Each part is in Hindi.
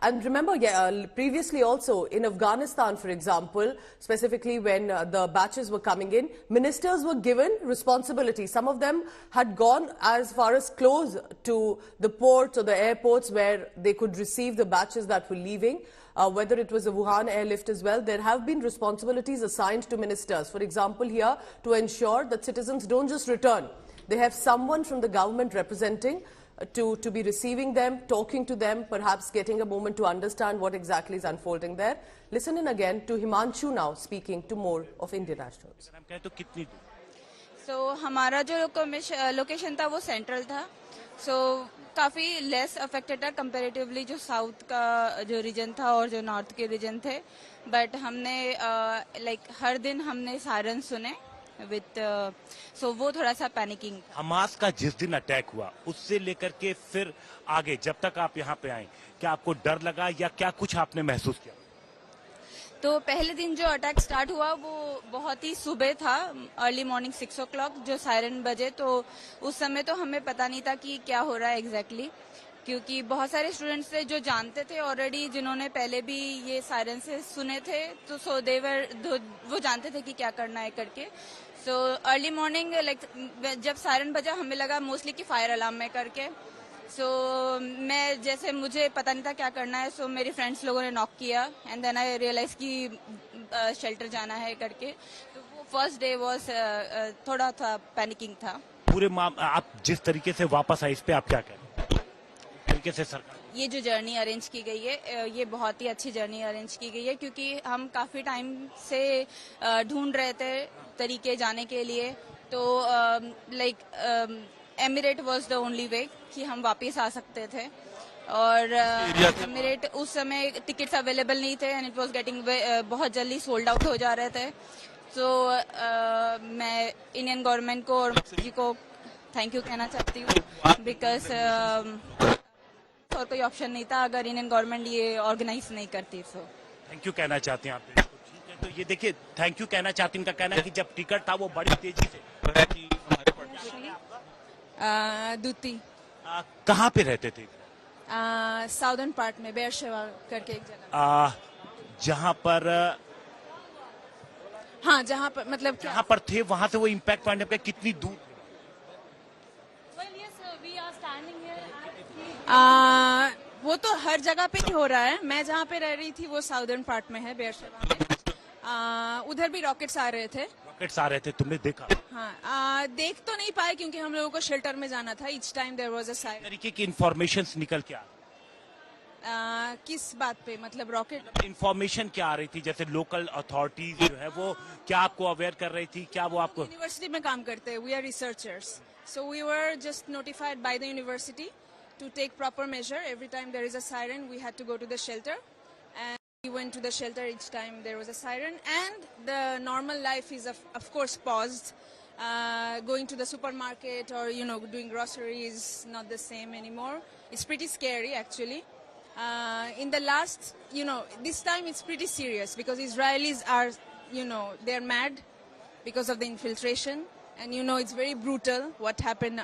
And remember, previously also in Afghanistan, for example, specifically when the batches were coming in, ministers were given responsibility. Some of them had gone as far as close to the ports or the airports where they could receive the batches that were leaving. Whether it was the Wuhan airlift as well, there have been responsibilities assigned to ministers. For example, here, to ensure that citizens don't just return. They have someone from the government representing to be receiving them, talking to them, perhaps getting a moment to understand what exactly is unfolding there. Listen in again to Himanshu now speaking to more of Indian nationals. So, हमारा जो लोकेशन था वो सेंट्रल था. So, काफ़ी लेस अफेक्टेड था कंपैरेटिवली जो साउथ का जो रीजन था और जो नॉर्थ के रीजन थे. बट हमने हर दिन हमने सायरन सुने विद सो वो थोड़ा सा पैनिकिंग. हमास का जिस दिन अटैक हुआ उससे लेकर के फिर आगे जब तक आप यहाँ पे आए, क्या आपको डर लगा या क्या कुछ आपने महसूस किया? तो पहले दिन जो अटैक स्टार्ट हुआ वो बहुत ही सुबह था, अर्ली मॉर्निंग 6 o'clock जो सायरन बजे. तो उस समय तो हमें पता नहीं था कि क्या हो रहा है एग्जैक्टली, क्योंकि बहुत सारे स्टूडेंट्स थे जो जानते थे ऑलरेडी, जिन्होंने पहले भी ये सायरन से सुने थे. तो सो वो जानते थे कि क्या करना है करके. सो अर्ली मॉर्निंग जब सायरन बजा हमें लगा मोस्टली कि फायर अलार्म में करके. सो मैं जैसे मुझे पता नहीं था क्या करना है, सो मेरी फ्रेंड्स लोगों ने नॉक किया एंड देन आई रियलाइज कि शेल्टर जाना है करके. तो वो फर्स्ट डे वाज थोड़ा था पैनिकिंग था. पूरे आप जिस तरीके से वापस आए इस पे आप क्या कहें? तरीके से सरकार ये जो जर्नी अरेंज की गई है ये बहुत ही अच्छी जर्नी अरेंज की गई है, क्योंकि हम काफी टाइम से ढूंढ रहे थे तरीके जाने के लिए. तो emirate was the only way कि हम वापस आ सकते थे. और एमिरेट उस समय टिकट्स अवेलेबल नहीं थे एंड इट वाज गेटिंग बहुत जल्दी सोल्ड आउट हो जा रहे थे. तो मैं इंडियन गवर्नमेंट को और जी को थैंक यू कहना चाहती हूँ, बिकॉज और कोई ऑप्शन नहीं था अगर इंडियन गवर्नमेंट ये ऑर्गेनाइज नहीं करती. सो थैंक यू कहना चाहते हैं आप. ठीक है, तो ये देखिए थैंक यू कहना चाहती हूँ. इनका कहना है कि जब टिकट था वो बड़ी तेजी से दूती. कहाँ पे रहते थे? साउदर्न पार्ट में बेरशेवा करके एक जगह. जहाँ पर हाँ जहाँ पर मतलब जहाँ पर थे वहाँ से वो इम्पैक्ट पॉइंट पे कितनी दूर? वो तो हर जगह पे ही हो रहा है. मैं जहाँ पे रह रही थी वो साउदर्न पार्ट में है, बेरशेवा में. उधर भी रॉकेट्स आ रहे थे. रॉकेट्स आ रहे थे, तुमने देखा? हाँ, देख तो नहीं पाए क्योंकि हम लोगों को शेल्टर में जाना था. Each time there was a siren. तरीके की इंफॉर्मेशंस निकल के किस बात पे, मतलब रॉकेट इंफॉर्मेशन क्या आ रही थी? जैसे लोकल अथॉरिटीज जो है वो क्या आपको अवेयर कर रही थी? क्या वो आपको? यूनिवर्सिटी में काम करते हैं, we are researchers, so we were just notified by the university to take proper measure. Every time there is a siren, we had to go to the shelter, and we went to the shelter each time there was a siren. And the normal life is of course paused. Going to the supermarket or doing groceries is not the same anymore. It's pretty scary actually. In the last, this time it's pretty serious because Israelis are, they're mad because of the infiltration, and it's very brutal what happened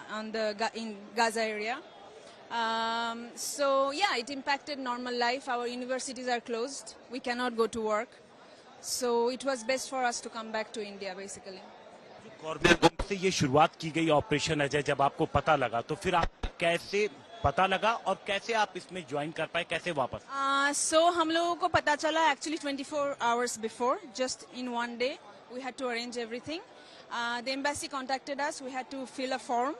in Gaza area. So yeah, it impacted normal life. Our universities are closed. We cannot go to work. So it was best for us to come back to India basically. Government से ये शुरुआत की गई ऑपरेशन अजय, जब आपको पता लगा तो फिर आप कैसे पता लगा और कैसे आप इसमें ज्वाइन कर पाए, कैसे वापस? So हम लोगों को पता चला actually 24 hours before, just in one day. We had to arrange everything. The embassy contacted us. We had to fill a form.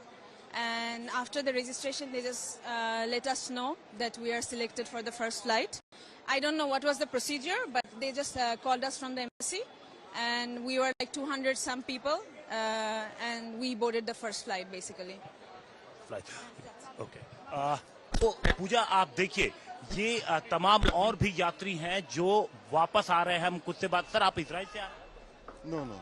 And after the registration, they just let us know that we are selected for the first flight. I don't know what was the procedure, but they just called us from the embassy, and we were like 200 some people, and we boarded the first flight basically. Flight. Okay. तो पूजा आप देखिए ये तमाम और भी यात्री हैं जो वापस आ रहे हैं. हम कुछ से बात. सर आप इजराइल से आ रहे हैं? नो.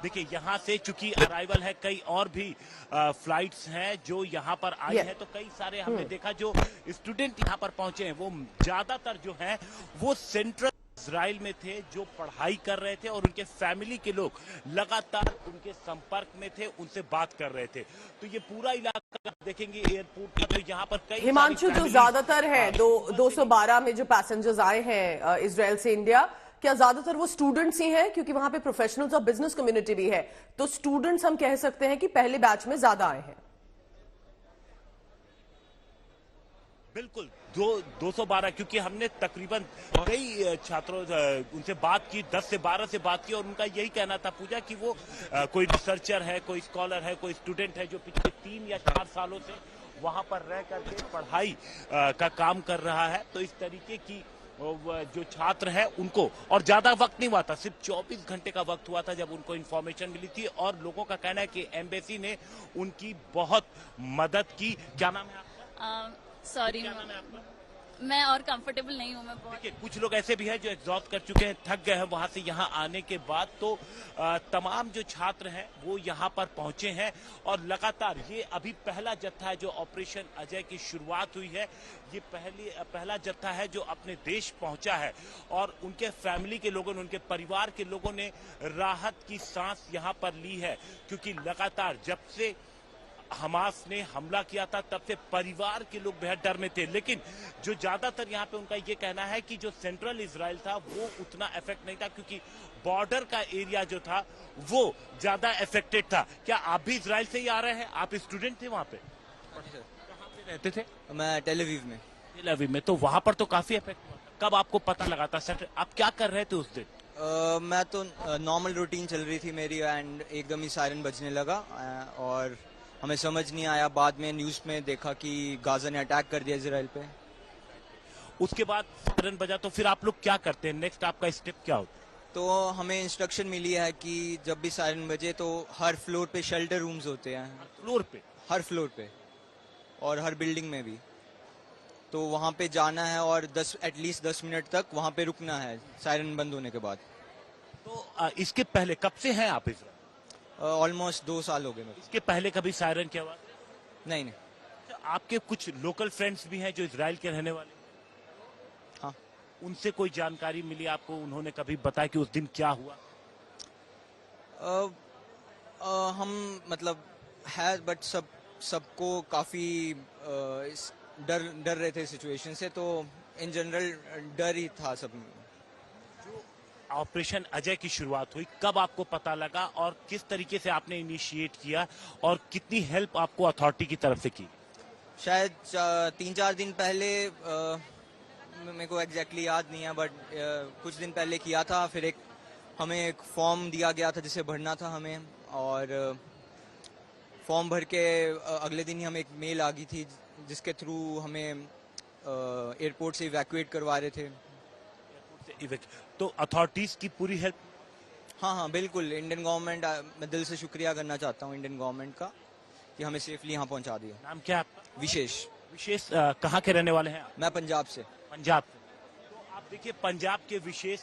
देखिए यहाँ से चूंकि अराइवल है, कई और भी फ्लाइट्स हैं जो यहाँ पर आई हैं, तो कई सारे हमने देखा जो स्टूडेंट यहाँ पर पहुंचे हैं वो ज्यादातर जो हैं वो सेंट्रल इजराइल में थे, जो पढ़ाई कर रहे थे और उनके फैमिली के लोग लगातार उनके संपर्क में थे, उनसे बात कर रहे थे। तो ये पूरा इलाका देखेंगे एयरपोर्ट का, तो यहाँ पर कई हिमांशु, जो ज्यादातर है 212 में जो पैसेंजर्स आए हैं इजराइल से इंडिया, क्या ज्यादातर वो स्टूडेंट्स ही हैं? क्योंकि वहां पे प्रोफेशनल्स और बिजनेस कम्युनिटी भी है, तो स्टूडेंट्स हम कह सकते हैं कि पहले बैच में ज्यादा आए हैं। बिल्कुल 212, क्योंकि हमने तकरीबन कई छात्रों उनसे बात की, 10 से 12 से बात की, और उनका यही कहना था पूजा कि वो कोई रिसर्चर है, कोई स्कॉलर है, कोई स्टूडेंट है जो पिछले 3 या 4 सालों से वहां पर रह करके पढ़ाई का काम कर रहा है। तो इस तरीके की जो छात्र है उनको, और ज्यादा वक्त नहीं हुआ था, सिर्फ 24 घंटे का वक्त हुआ था जब उनको इन्फॉर्मेशन मिली थी, और लोगों का कहना है कि एम्बेसी ने उनकी बहुत मदद की। क्या नाम है आपका? सॉरी, मैं और कंफर्टेबल नहीं हूँ। मैं बहुत, देखिए कुछ लोग ऐसे भी हैं जो एग्जॉस्ट कर चुके हैं, थक गए हैं वहां से यहाँ आने के बाद। तो तमाम जो छात्र हैं वो यहाँ पर पहुंचे हैं, और लगातार ये अभी पहला जत्था है जो ऑपरेशन अजय की शुरुआत हुई है। ये पहला जत्था है जो अपने देश पहुंचा है, और उनके फैमिली के लोगों ने, उनके परिवार के लोगों ने राहत की सांस यहाँ पर ली है, क्योंकि लगातार जब से हमास ने हमला किया था तब से परिवार के लोग बेहद डर में थे। लेकिन जो ज्यादातर यहाँ पे उनका ये कहना है कि जो सेंट्रल इजराइल था वो उतना इफेक्ट नहीं था, क्योंकि बॉर्डर का एरिया जो था वो ज्यादा इफेक्टेड था। क्या आप भी इजराइल से ही आ रहे हैं? आप स्टूडेंट थे वहाँ पे? कहाँ पे रहते थे? मैं टेल अवीव में। टेल अवीव में, तो वहां पर तो काफी इफेक्ट हुआ था। कब आपको पता लगा था? आप क्या कर रहे थे उस दिन? मैं तो नॉर्मल रूटीन चल रही थी मेरी, एंड एकदम ही सायरन बजने लगा, और हमें समझ नहीं आया। बाद में न्यूज में देखा कि गाजा ने अटैक कर दिया इजराइल पे। उसके बाद सायरन बजा, तो फिर आप लोग क्या करते हैं? नेक्स्ट आपका स्टेप क्या होता है? तो हमें इंस्ट्रक्शन मिली है कि जब भी सायरन बजे तो हर फ्लोर पे शेल्टर रूम्स होते हैं। फ्लोर पे? हर फ्लोर पे, और हर बिल्डिंग में भी। तो वहाँ पे जाना है और एटलीस्ट 10 मिनट तक वहाँ पे रुकना है सायरन बंद होने के बाद। तो इसके पहले कब से हैं आप इजराइल? ऑलमोस्ट 2 साल हो गए मेरे। इसके पहले कभी सायरन की आवाज? नहीं। तो आपके कुछ लोकल फ्रेंड्स भी हैं जो इजराइल के रहने वाले? हाँ। उनसे कोई जानकारी मिली आपको? उन्होंने कभी बताया कि उस दिन क्या हुआ? हम मतलब है, बट सबको काफी डर रहे थे सिचुएशन से, तो इन जनरल डर ही था सब में। ऑपरेशन अजय की शुरुआत हुई, कब आपको पता लगा और किस तरीके से आपने इनिशिएट किया, और कितनी हेल्प आपको अथॉरिटी की तरफ से की? शायद 3-4 दिन पहले, मेरे को एग्जैक्टली याद नहीं है, बट कुछ दिन पहले किया था। फिर हमें एक फॉर्म दिया गया था जिसे भरना था हमें, और फॉर्म भर के अगले दिन ही हमें एक मेल आ गई थी जिसके थ्रू हमें एयरपोर्ट से इवैक्यूएट करवा रहे थे। तो अथॉरिटीज की पूरी हेल्प? हाँ, बिल्कुल। इंडियन गवर्नमेंट, मैं दिल से शुक्रिया करना चाहता हूँ इंडियन गवर्नमेंट का कि हमें सेफली यहाँ पहुँचा दिया। नाम क्या है आपका? विशेष। कहाँ के रहने वाले हैं आप? मैं पंजाब से। पंजाब से। तो आप देखिए पंजाब के विशेष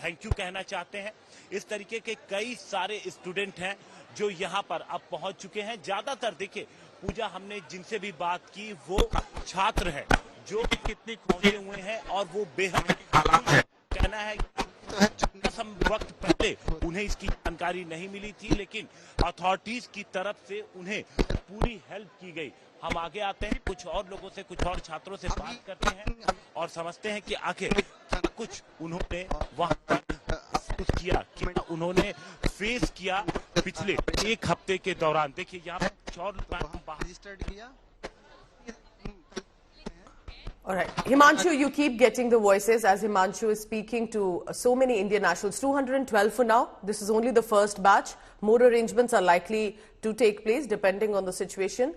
थैंक यू कहना चाहते हैं। इस तरीके के कई सारे स्टूडेंट हैं जो यहाँ पर अब पहुंच चुके हैं। ज्यादातर देखिए पूजा, हमने जिनसे भी बात की वो छात्र हैं जो कितने पहुंचे हुए हैं, और वो बेहद कहना है कसम वक्त पहले उन्हें इसकी जानकारी नहीं मिली थी, लेकिन अथॉरिटीज की तरफ से उन्हें पूरी हेल्प की गई। हम आगे आते हैं, कुछ और लोगों से, कुछ और छात्रों से बात करते हैं और समझते हैं कि आखिर कुछ उन्होंने वहां कुछ किया, क्या उन्होंने फेस किया पिछले 1 हफ्ते के दौरान। देखिए यहाँ पर कुछ और रजिस्टर्ड किया। All right. Himanshu, you keep getting the voices as Himanshu is speaking to so many Indian nationals. 212 for now. This is only the first batch. More arrangements are likely to take place depending on the situation.